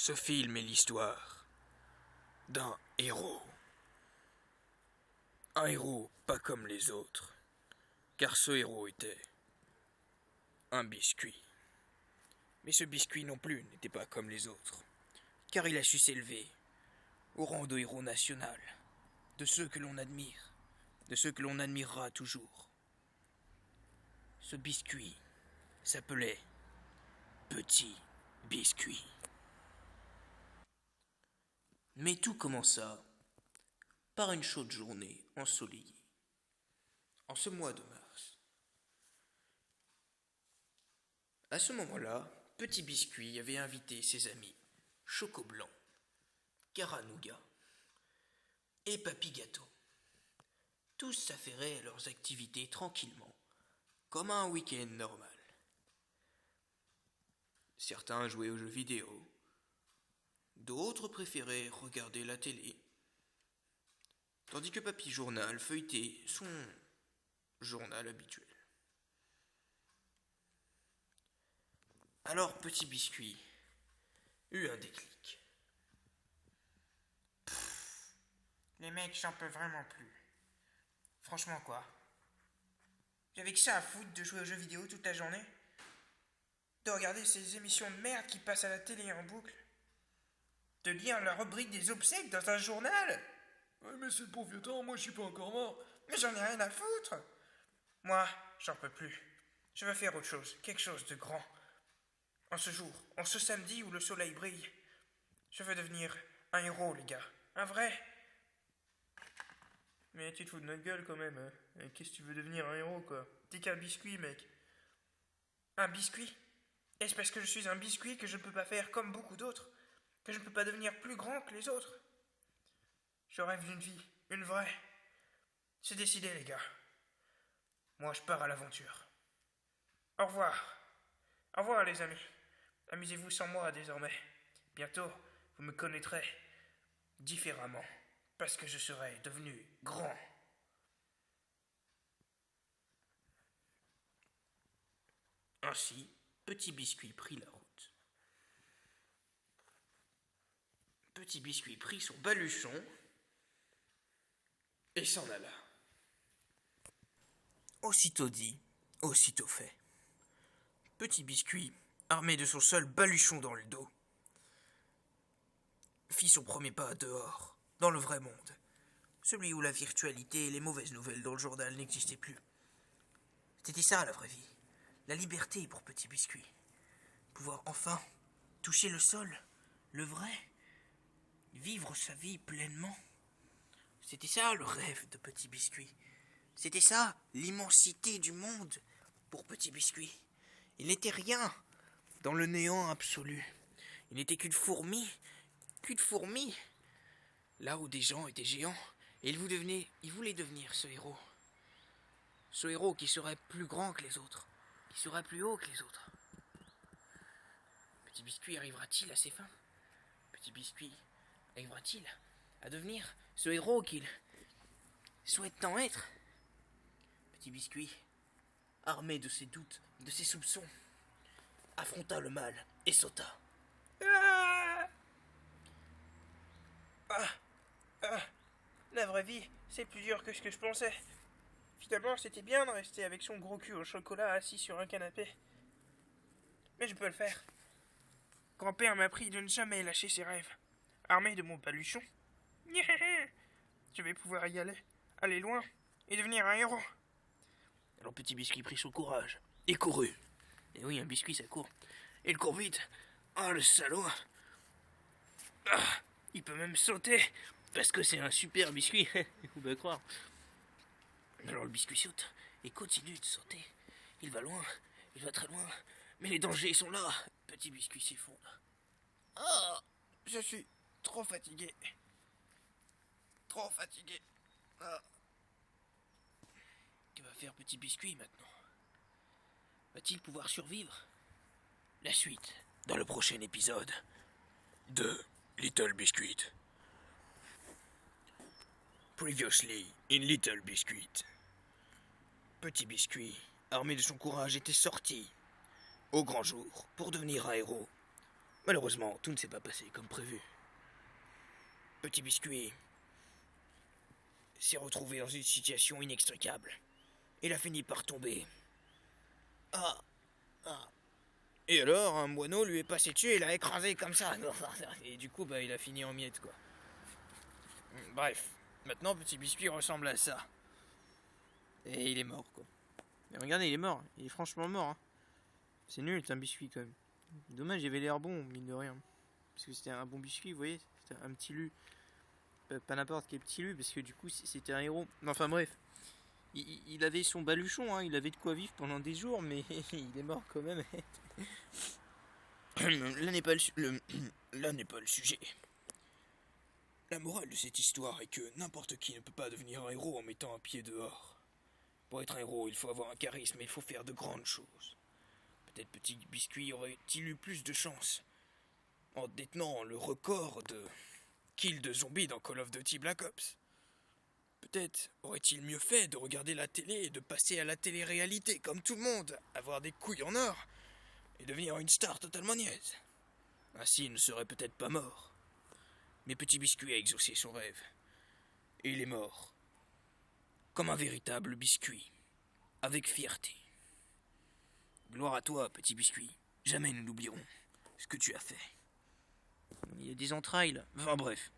Ce film est l'histoire d'un héros. Un héros pas comme les autres, car ce héros était un biscuit. Mais ce biscuit non plus n'était pas comme les autres, car il a su s'élever au rang de héros national, de ceux que l'on admire, de ceux que l'on admirera toujours. Ce biscuit s'appelait Petit Biscuit. Mais tout commença par une chaude journée ensoleillée, en ce mois de mars. À ce moment-là, Petit Biscuit avait invité ses amis Choco Blanc, Caranouga et Papy Gâteau. Tous s'affairaient à leurs activités tranquillement, comme un week-end normal. Certains jouaient aux jeux vidéo, d'autres préféraient regarder la télé, tandis que Papy Journal feuilletait son journal habituel. Alors Petit Biscuit eut un déclic. Les mecs, j'en peux vraiment plus. Franchement, quoi. J'avais que ça à foutre de jouer aux jeux vidéo toute la journée. De regarder ces émissions de merde qui passent à la télé en boucle. De lire la rubrique des obsèques dans un journal. Ouais, mais c'est pour vieux temps, moi je suis pas encore mort. Mais j'en ai rien à foutre. Moi, j'en peux plus. Je veux faire autre chose, quelque chose de grand. En ce jour, en ce samedi où le soleil brille, je veux devenir un héros, les gars. Un vrai. Mais tu te fous de notre gueule quand même, hein. Qu'est-ce que tu veux devenir un héros, quoi? T'es qu'un biscuit, mec. Un biscuit? Est-ce parce que je suis un biscuit que je ne peux pas faire comme beaucoup d'autres? Que je ne peux pas devenir plus grand que les autres? Je rêve d'une vie, une vraie. C'est décidé, les gars. Moi, je pars à l'aventure. Au revoir. Au revoir, les amis. Amusez-vous sans moi désormais. Bientôt, vous me connaîtrez différemment, parce que je serai devenu grand. Ainsi, Petit Biscuit prit la route. Petit Biscuit prit son baluchon et s'en alla. Aussitôt dit, aussitôt fait. Petit Biscuit, armé de son seul baluchon dans le dos, fit son premier pas dehors, dans le vrai monde, celui où la virtualité et les mauvaises nouvelles dans le journal n'existaient plus. C'était ça la vraie vie, la liberté pour Petit Biscuit. Pouvoir enfin toucher le sol, le vrai, vivre sa vie pleinement. C'était ça le rêve de Petit Biscuit. C'était ça l'immensité du monde pour Petit Biscuit. Il n'était rien dans le néant absolu. Il n'était qu'une fourmi, là où des gens étaient géants. Et il voulait devenir ce héros. Ce héros qui serait plus grand que les autres, qui serait plus haut que les autres. Petit Biscuit arrivera-t-il à ses fins? Petit Biscuit arrivera-t-il à devenir ce héros qu'il souhaite tant être? Petit Biscuit, armé de ses doutes, de ses soupçons, affronta le mal et sauta. La vraie vie, c'est plus dur que ce que je pensais. Finalement, c'était bien de rester avec son gros cul au chocolat assis sur un canapé. Mais je peux le faire. Grand-père m'a appris de ne jamais lâcher ses rêves. Armé de mon paluchon, je vais pouvoir y aller loin et devenir un héros. Alors Petit Biscuit prit son courage et courut. Et oui, un biscuit ça court. Il court vite. Ah, le salaud. Ah, il peut même sauter parce que c'est un super biscuit. Vous pouvez croire. Alors le biscuit saute et continue de sauter. Il va loin, il va très loin. Mais les dangers sont là. Petit Biscuit s'effondre. Ah, je suis trop fatigué. Trop fatigué. Ah. Que va faire Petit Biscuit maintenant? Va-t-il pouvoir survivre? La suite dans le prochain épisode de Little Biscuit. Previously in Little Biscuit. Petit Biscuit, armé de son courage, était sorti au grand jour pour devenir un héros. Malheureusement, tout ne s'est pas passé comme prévu. Petit Biscuit s'est retrouvé dans une situation inextricable. Il a fini par tomber. Ah, ah. Et alors, un moineau lui est passé dessus et l'a écrasé comme ça. Et du coup, il a fini en miettes, quoi. Bref, maintenant, Petit Biscuit ressemble à ça. Et il est mort, quoi. Mais regardez, il est mort. Il est franchement mort. Hein. C'est nul, c'est un biscuit, quand même. Dommage, il avait l'air bon, mine de rien. Parce que c'était un bon biscuit, vous voyez. C'était un petit lu. Pas n'importe quel petit lu, parce que du coup, c'était un héros. Enfin, bref. Il avait son baluchon, hein. Il avait de quoi vivre pendant des jours, mais il est mort quand même. Là n'est pas là n'est pas le sujet. La morale de cette histoire est que n'importe qui ne peut pas devenir un héros en mettant un pied dehors. Pour être un héros, il faut avoir un charisme et il faut faire de grandes choses. Peut-être Petit Biscuit aurait-il eu plus de chance en détenant le record de kill de zombies dans Call of Duty Black Ops. Peut-être aurait-il mieux fait de regarder la télé et de passer à la télé-réalité comme tout le monde, avoir des couilles en or et devenir une star totalement niaise. Ainsi, il ne serait peut-être pas mort. Mais Petit Biscuit a exaucé son rêve. Et il est mort. Comme un véritable biscuit. Avec fierté. Gloire à toi, Petit Biscuit. Jamais nous n'oublierons ce que tu as fait. Il y a des entrailles là. Enfin bref.